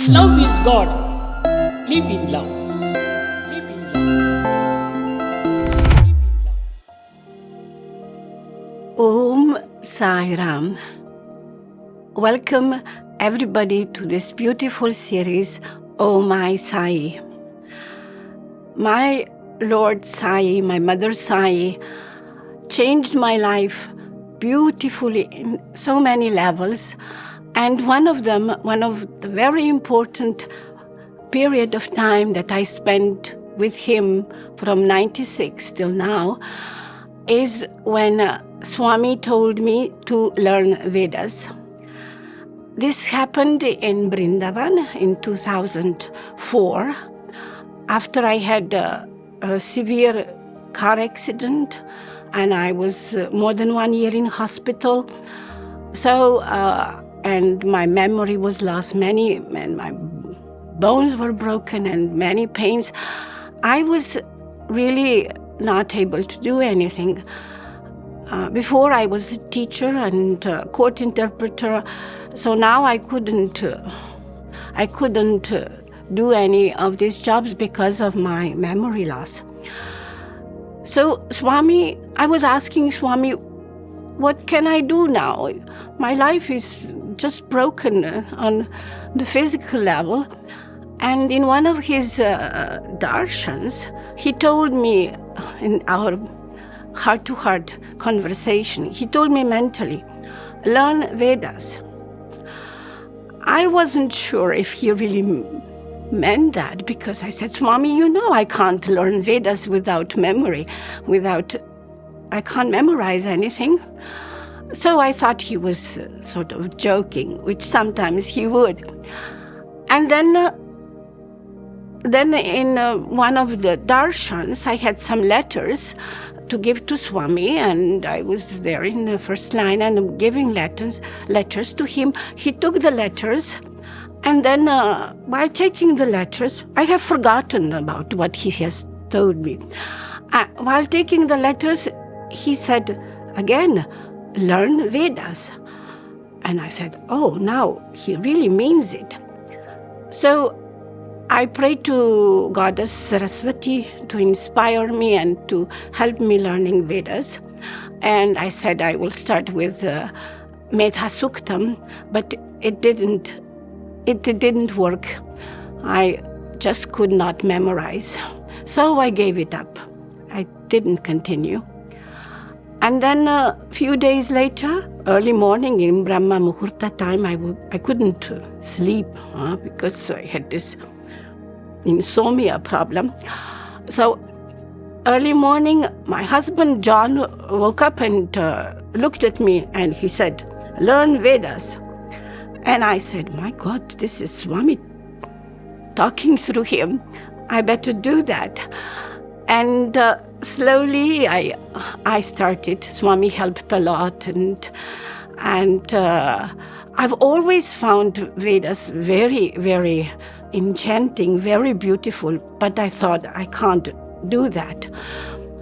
Love is God. Live in love. Live in love. Live in love. Om Sai Ram. Welcome everybody to this beautiful series, Oh My Sai. My Lord Sai, my Mother Sai, changed my life beautifully in so many levels. And one of the very important period of time that I spent with him from 96 till now is when Swami told me to learn Vedas. This happened in Brindavan in 2004 after I had a severe car accident and I was more than 1 year in hospital. So, and my memory was lost, and my bones were broken and many pains. I was really not able to do anything. Before I was a teacher and court interpreter, so now I couldn't do any of these jobs because of my memory loss. So Swami, I was asking Swami, what can I do now? My life is just broken on the physical level. And in one of his darshans, he told me in our heart-to-heart conversation, he told me mentally, learn Vedas. I wasn't sure if he really meant that because I said, Swami, you know I can't learn Vedas without memory, I can't memorize anything. So I thought he was sort of joking, which sometimes he would. And then in one of the darshans, I had some letters to give to Swami, and I was there in the first line and giving letters to him. He took the letters, and then while taking the letters, I have forgotten about what he has told me. While taking the letters, he said again, learn Vedas. And I said, oh, now he really means it. So I prayed to Goddess Saraswati to inspire me and to help me learning Vedas. And I said I will start with Medha Suktam, but it didn't work. I just could not memorize. So I gave it up. I didn't continue. And then a few days later, early morning in Brahma Muhurta time, I couldn't sleep because I had this insomnia problem. So early morning, my husband John woke up and looked at me and he said, learn Vedas. And I said, my God, this is Swami talking through him. I better do that. And slowly I started. Swami helped a lot, and I've always found Vedas very, very enchanting, very beautiful. But I thought I can't do that.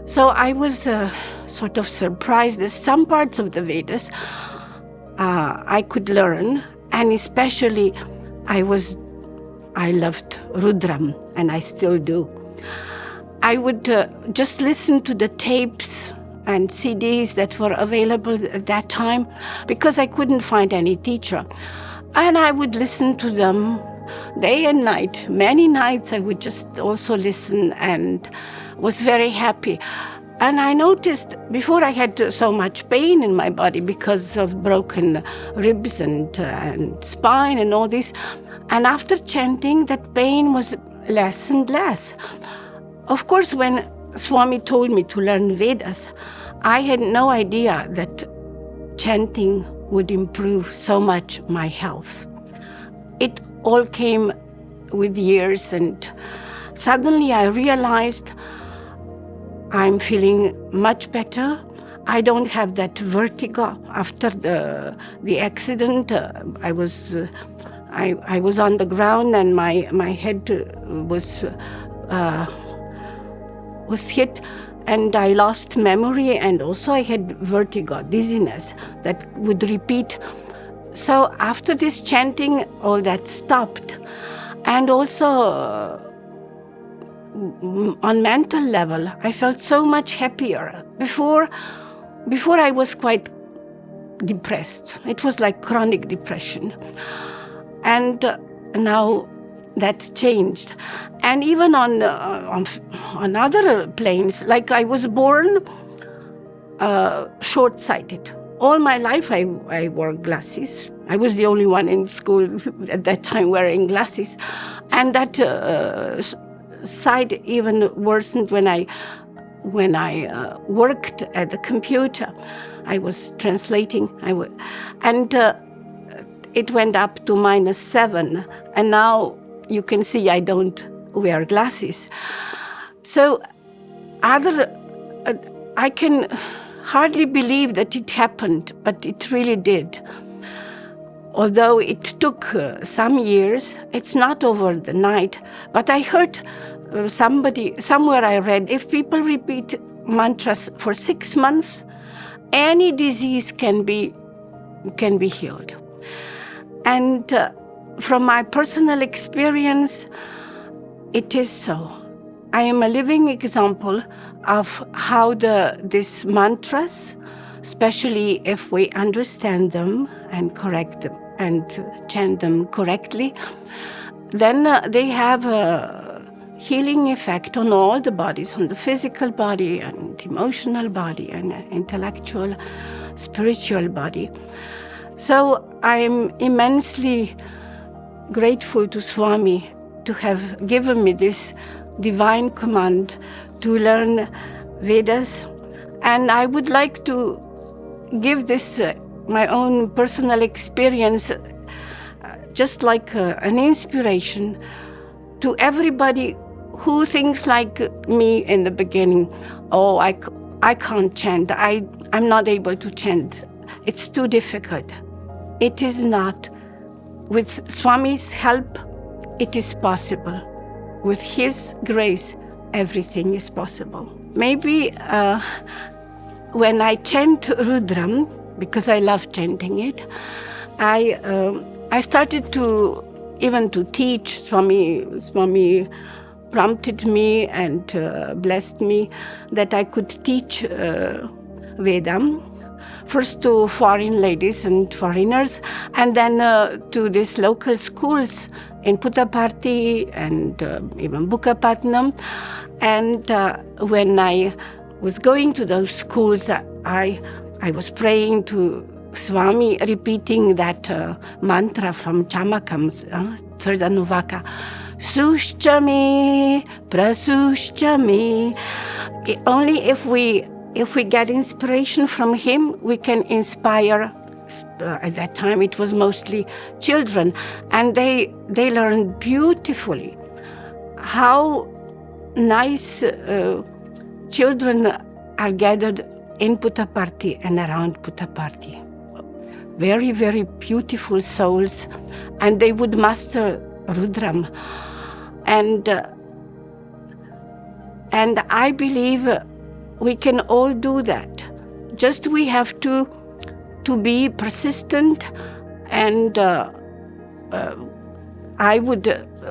So I was sort of surprised that some parts of the Vedas I could learn, and especially I loved Rudram, and I still do. I would just listen to the tapes and CDs that were available at that time because I couldn't find any teacher. And I would listen to them day and night. Many nights I would just also listen and was very happy. And I noticed before I had so much pain in my body because of broken ribs and spine and all this. And after chanting, that pain was less and less. Of course, when Swami told me to learn Vedas, I had no idea that chanting would improve so much my health. It all came with years, and suddenly I realized I'm feeling much better. I don't have that vertigo after the accident. I was on the ground and my head was hit, and I lost memory, and also I had vertigo, dizziness that would repeat. So after this chanting, all that stopped. And also on mental level, I felt so much happier. Before I was quite depressed. It was like chronic depression. And now that's changed. And even on other planes, like I was born short-sighted. All my life I wore glasses. I was the only one in school at that time wearing glasses. And that sight even worsened when I worked at the computer. I was translating, and it went up to -7, and now you can see I don't wear glasses. So I can hardly believe that it happened, but it really did. Although it took some years, it's not over the night, but I heard somewhere I read, if people repeat mantras for 6 months, any disease can be healed. And from my personal experience, it is so. I am a living example of how these mantras, especially if we understand them and correct them and chant them correctly, then they have a healing effect on all the bodies, on the physical body and emotional body and intellectual, spiritual body. So I'm immensely grateful to Swami to have given me this divine command to learn Vedas. And I would like to give this my own personal experience just like an inspiration to everybody who thinks like me in the beginning, oh, I can't chant, I'm not able to chant, it's too difficult. It is not. With Swami's help, it is possible. With his grace, everything is possible. Maybe when I chant Rudram, because I love chanting it, I started to teach. Swami prompted me and blessed me that I could teach Vedam, first to foreign ladies and foreigners, and then to these local schools in Puttaparthi and even Bukkapatnam. And when I was going to those schools, I was praying to Swami, repeating that mantra from Chamakam, Srdanuvaka, Sushchami, Prasushchami. Only if we get inspiration from him, we can inspire. At that time, it was mostly children, and they learned beautifully how nice children are gathered in Puttaparthi and around Puttaparthi. Very, very beautiful souls, and they would master Rudram. And I believe we can all do that. Just we have to be persistent, and I would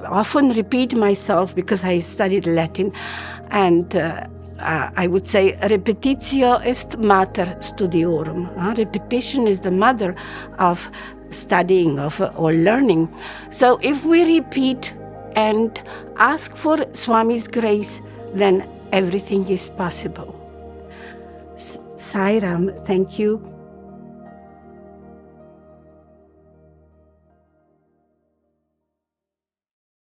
often repeat myself because I studied Latin, and I would say repetitio est mater studiorum. Repetition is the mother of studying, of or learning. So if we repeat and ask for Swami's grace, then everything is possible. Sai Ram, thank you.